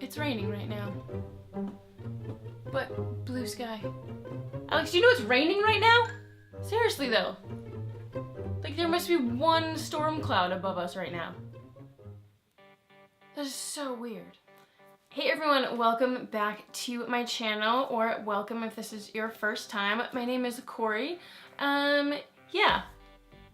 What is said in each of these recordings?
It's raining right now. But blue sky. Alex, do you know it's raining right now? Seriously though. Like there must be one storm cloud above us right now. That is so weird. Hey everyone, welcome back to my channel, or welcome if this is your first time. My name is Corey. Yeah,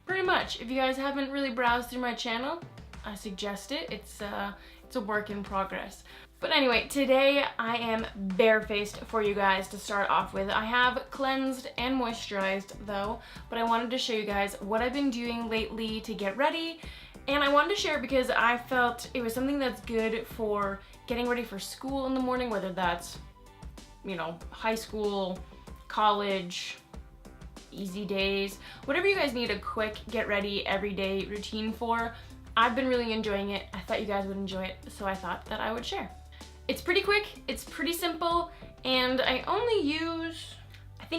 pretty much. If you guys haven't really browsed through my channel, I suggest it. It's a work in progress. But anyway, today I am barefaced for you guys to start off with. I have cleansed and moisturized though, but I wanted to show you guys what I've been doing lately to get ready. And I wanted to share it because I felt it was something that's good for getting ready for school in the morning, whether that's, you know, high school, college, easy days, whatever you guys need a quick get ready everyday routine for. I've been really enjoying it. I thought you guys would enjoy it, so I thought that I would share. It's pretty quick, it's pretty simple, and I think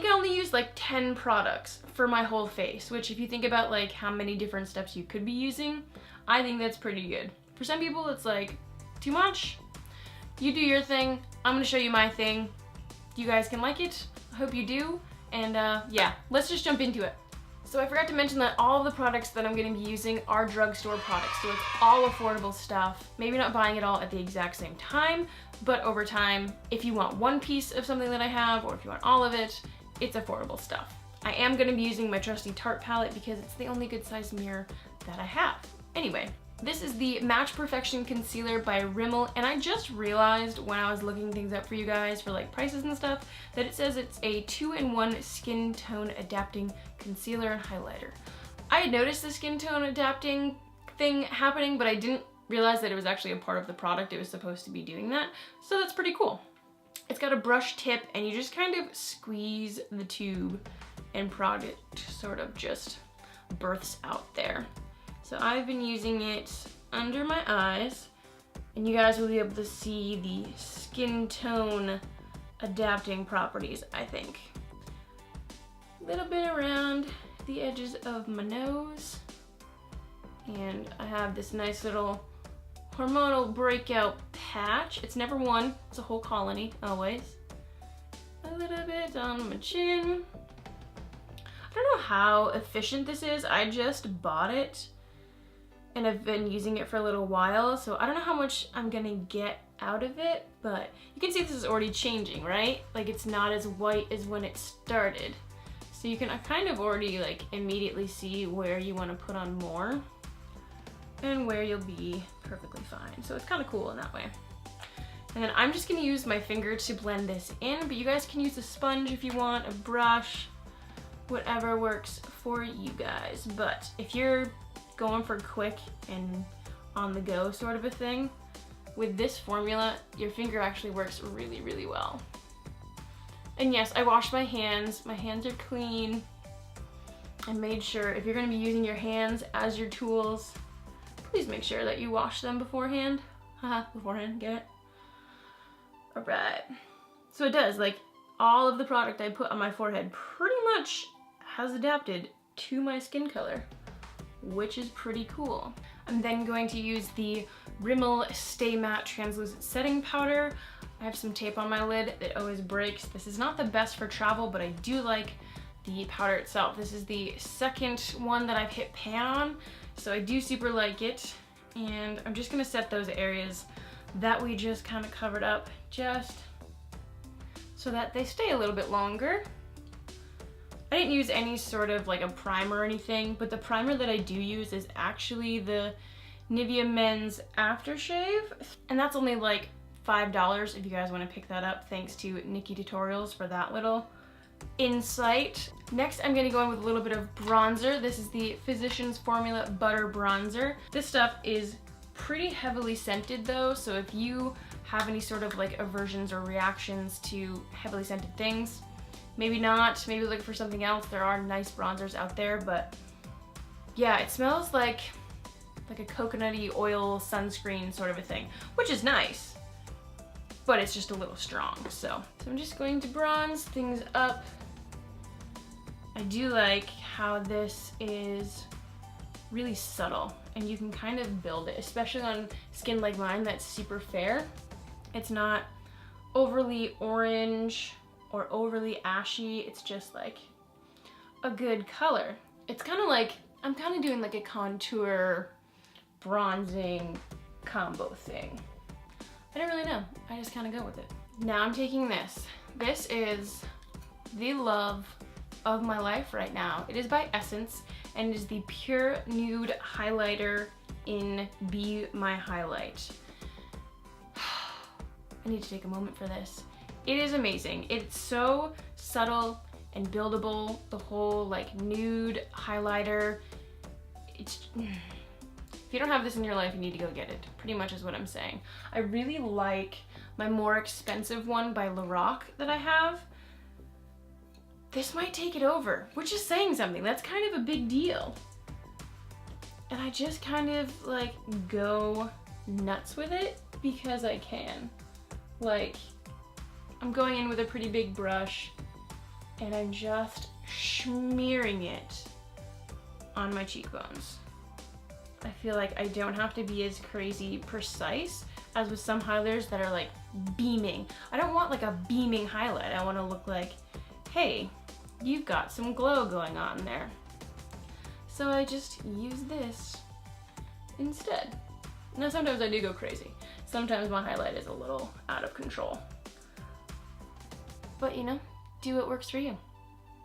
I only use like 10 products for my whole face, which if you think about like how many different steps you could be using, I think that's pretty good. For some people it's like too much. You do your thing, I'm gonna show you my thing. You guys can like it, I hope you do, and yeah, let's just jump into it. So I forgot to mention that all of the products that I'm going to be using are drugstore products, so it's all affordable stuff. Maybe not buying it all at the exact same time, but over time, if you want one piece of something that I have, or if you want all of it, it's affordable stuff. I am going to be using my trusty Tarte palette because it's the only good size mirror that I have. Anyway, this is the Match Perfection Concealer by Rimmel, and I just realized when I was looking things up for you guys for like prices and stuff that it says it's a 2-in-1 skin tone adapting concealer and highlighter. I had noticed the skin tone adapting thing happening, but I didn't realize that it was actually a part of the product. It was supposed to be doing that, so that's pretty cool. It's got a brush tip and you just kind of squeeze the tube and product sort of just births out there. So I've been using it under my eyes, and you guys will be able to see the skin tone adapting properties, I think. A little bit around the edges of my nose, and I have this nice little hormonal breakout patch. It's never one, it's a whole colony, always. A little bit on my chin. I don't know how efficient this is, I just bought it and I've been using it for a little while, so I don't know how much I'm gonna get out of it, but you can see this is already changing, right? Like it's not as white as when it started. So you can kind of already like immediately see where you wanna put on more and where you'll be perfectly fine. So it's kind of cool in that way. And then I'm just gonna use my finger to blend this in, but you guys can use a sponge if you want, a brush, whatever works for you guys. But if you're going for quick and on the go sort of a thing, with this formula, your finger actually works really, really well. And yes, I washed my hands. My hands are clean. I made sure if you're gonna be using your hands as your tools, please make sure that you wash them beforehand. Haha, beforehand, get it? All right. So it does, like all of the product I put on my forehead pretty much has adapted to my skin color, which is pretty cool. I'm then going to use the Rimmel Stay Matte Translucent Setting Powder. I have some tape on my lid that always breaks. This is not the best for travel, but I do like the powder itself. This is the second one that I've hit pan on, so I do super like it. And I'm just gonna set those areas that we just kind of covered up, just so that they stay a little bit longer. I didn't use any sort of like a primer or anything, but the primer that I do use is actually the Nivea Men's Aftershave, and that's only like $5 if you guys want to pick that up, thanks to Nikki Tutorials for that little insight. Next, I'm going to go in with a little bit of bronzer. This is the Physicians Formula Butter Bronzer. This stuff is pretty heavily scented though, so if you have any sort of like aversions or reactions to heavily scented things, maybe not, maybe look for something else. There are nice bronzers out there, but yeah, it smells like a coconutty oil sunscreen sort of a thing, which is nice, but it's just a little strong. So I'm just going to bronze things up. I do like how this is really subtle and you can kind of build it, especially on skin like mine that's super fair. It's not overly orange or overly ashy. It's just like a good color. It's kind of like, I'm kind of doing like a contour bronzing combo thing. I don't really know. I just kind of go with it. Now I'm taking this. This is the love of my life right now. It is by Essence and it is the Pure Nude Highlighter in Be My Highlight. I need to take a moment for this. It is amazing. It's so subtle and buildable. The whole like nude highlighter. It's, if you don't have this in your life, you need to go get it. Pretty much is what I'm saying. I really like my more expensive one by Lorac that I have. This might take it over, which is saying something. That's kind of a big deal. And I just kind of like go nuts with it because I can. Like, I'm going in with a pretty big brush and I'm just smearing it on my cheekbones. I feel like I don't have to be as crazy precise as with some highlighters that are like beaming. I don't want like a beaming highlight. I want to look like, hey, you've got some glow going on there. So I just use this instead. Now sometimes I do go crazy. Sometimes my highlight is a little out of control. But you know, do what works for you.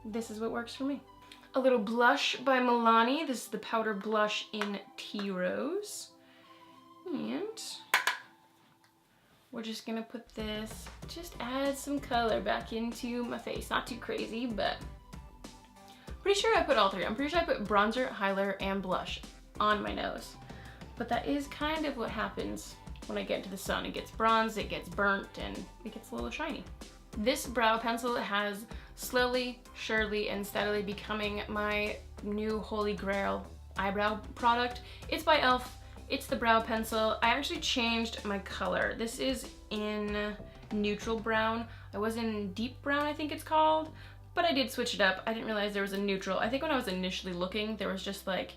This is what works for me. A little blush by Milani. This is the powder blush in Tea Rose. And we're just gonna put this, just add some color back into my face. Not too crazy, but pretty sure I put all three. I'm pretty sure I put bronzer, highlighter, and blush on my nose. But that is kind of what happens when I get into the sun. It gets bronzed, it gets burnt, and it gets a little shiny. This brow pencil has slowly, surely, and steadily becoming my new holy grail eyebrow product. It's by e.l.f. It's the brow pencil. I actually changed my color. This is in neutral brown. I was in deep brown, I think it's called, but I did switch it up. I didn't realize there was a neutral. I think when I was initially looking, there was just like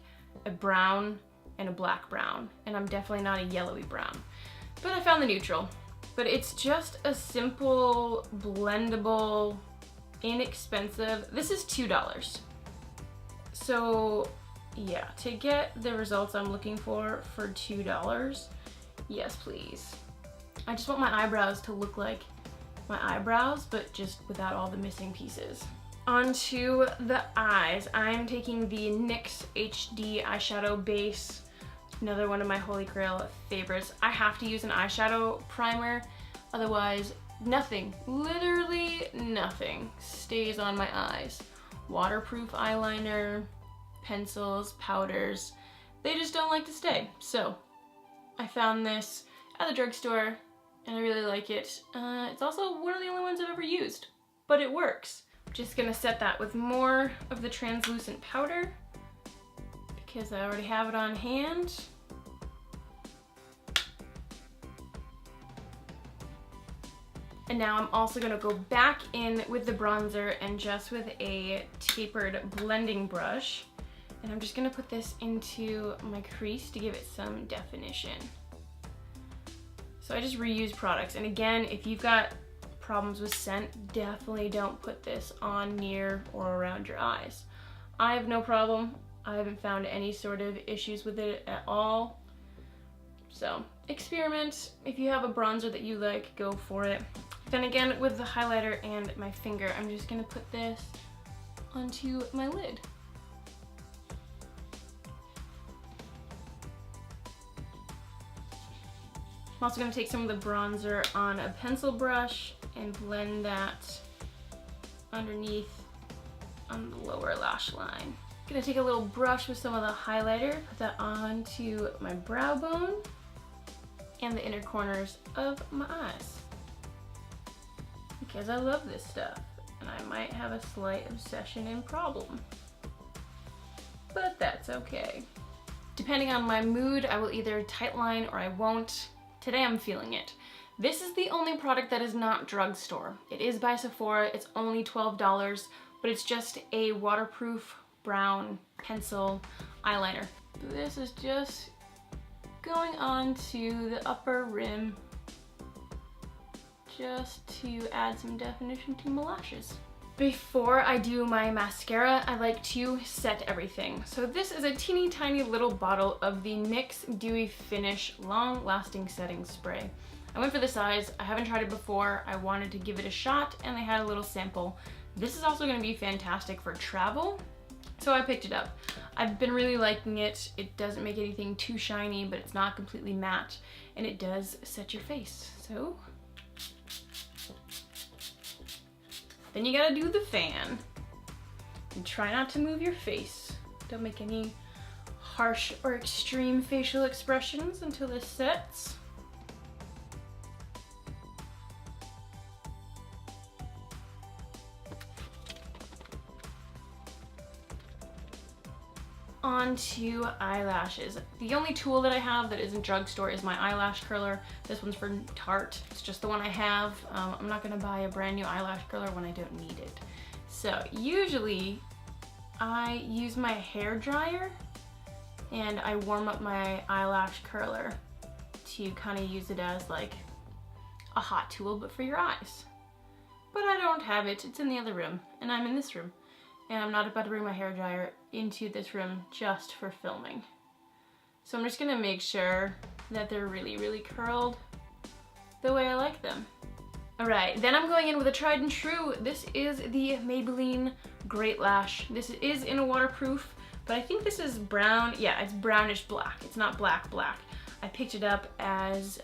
a brown and a black brown, and I'm definitely not a yellowy brown. But I found the neutral. But it's just a simple, blendable, inexpensive. This is $2. So yeah, to get the results I'm looking for $2, yes please. I just want my eyebrows to look like my eyebrows, but just without all the missing pieces. Onto the eyes. I'm taking the NYX HD eyeshadow base. Another one of my holy grail favorites. I have to use an eyeshadow primer, otherwise nothing, literally nothing stays on my eyes. Waterproof eyeliner, pencils, powders, they just don't like to stay. So I found this at the drugstore and I really like it. It's also one of the only ones I've ever used, but it works. I'm just gonna set that with more of the translucent powder because I already have it on hand. And now I'm also gonna go back in with the bronzer and just with a tapered blending brush. And I'm just gonna put this into my crease to give it some definition. So I just reuse products. And again, if you've got problems with scent, definitely don't put this on near or around your eyes. I have no problem. I haven't found any sort of issues with it at all. So experiment. If you have a bronzer that you like, go for it. Then again, with the highlighter and my finger, I'm just gonna put this onto my lid. I'm also gonna take some of the bronzer on a pencil brush and blend that underneath on the lower lash line. Gonna take a little brush with some of the highlighter, put that onto my brow bone and the inner corners of my eyes. Because I love this stuff and I might have a slight obsession and problem, but that's okay. Depending on my mood, I will either tightline or I won't. Today I'm feeling it. This is the only product that is not drugstore. It is by Sephora, it's only $12, but it's just a waterproof brown pencil eyeliner. This is just going on to the upper rim just to add some definition to my lashes. Before I do my mascara, I like to set everything. So this is a teeny tiny little bottle of the NYX Dewy Finish Long Lasting Setting Spray. I went for the size. I haven't tried it before. I wanted to give it a shot and they had a little sample. This is also going to be fantastic for travel, so I picked it up. I've been really liking it. It doesn't make anything too shiny, but it's not completely matte, and it does set your face. So then you gotta do the fan. And try not to move your face. Don't make any harsh or extreme facial expressions until this sets. On to eyelashes. The only tool that I have that isn't drugstore is my eyelash curler. This one's for Tarte. It's just the one I have. I'm not gonna buy a brand new eyelash curler when I don't need it. So usually I use my hair dryer and I warm up my eyelash curler to kind of use it as like a hot tool, but for your eyes. But I don't have it. It's in the other room and I'm in this room. And I'm not about to bring my hair dryer into this room just for filming. So I'm just gonna make sure that they're really, really curled the way I like them. All right, then I'm going in with a tried and true. This is the Maybelline Great Lash. This is in a waterproof, but I think this is brown. Yeah, it's brownish black. It's not black black. I picked it up as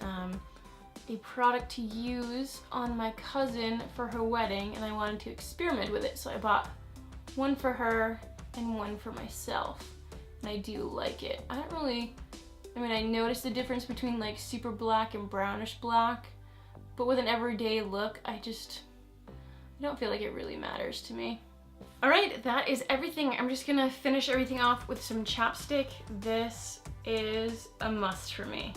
a product to use on my cousin for her wedding, and I wanted to experiment with it, so I bought one for her and one for myself, and I do like it. I noticed the difference between like super black and brownish black, but with an everyday look, I don't feel like it really matters to me. All right, that is everything. I'm just gonna finish everything off with some chapstick. This is a must for me.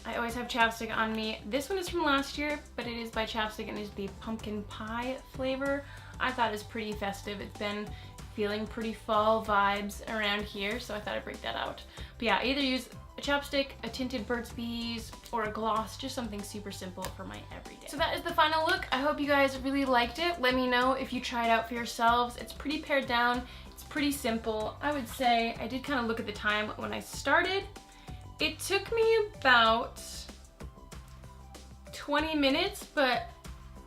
I always have chapstick on me. This one is from last year, but it is by Chapstick and is the pumpkin pie flavor. I thought it was pretty festive. It's been feeling pretty fall vibes around here, so I thought I'd break that out. But yeah, I either use a chapstick, a tinted Burt's Bees, or a gloss, just something super simple for my everyday. So that is the final look. I hope you guys really liked it. Let me know if you try it out for yourselves. It's pretty pared down. It's pretty simple. I would say I did kind of look at the time when I started. It took me about 20 minutes, but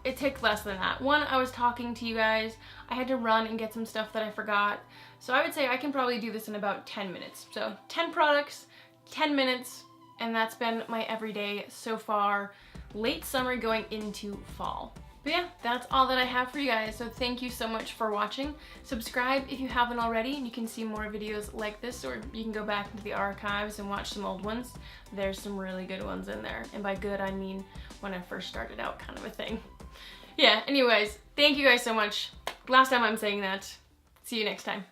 it took less than that. One, I was talking to you guys. I had to run and get some stuff that I forgot. So I would say I can probably do this in about 10 minutes. So 10 products, 10 minutes, and that's been my everyday so far, late summer going into fall. But yeah, that's all that I have for you guys. So thank you so much for watching. Subscribe if you haven't already, and you can see more videos like this, or you can go back into the archives and watch some old ones. There's some really good ones in there. And by good, I mean when I first started out kind of a thing. Yeah, anyways, thank you guys so much. Last time I'm saying that. See you next time.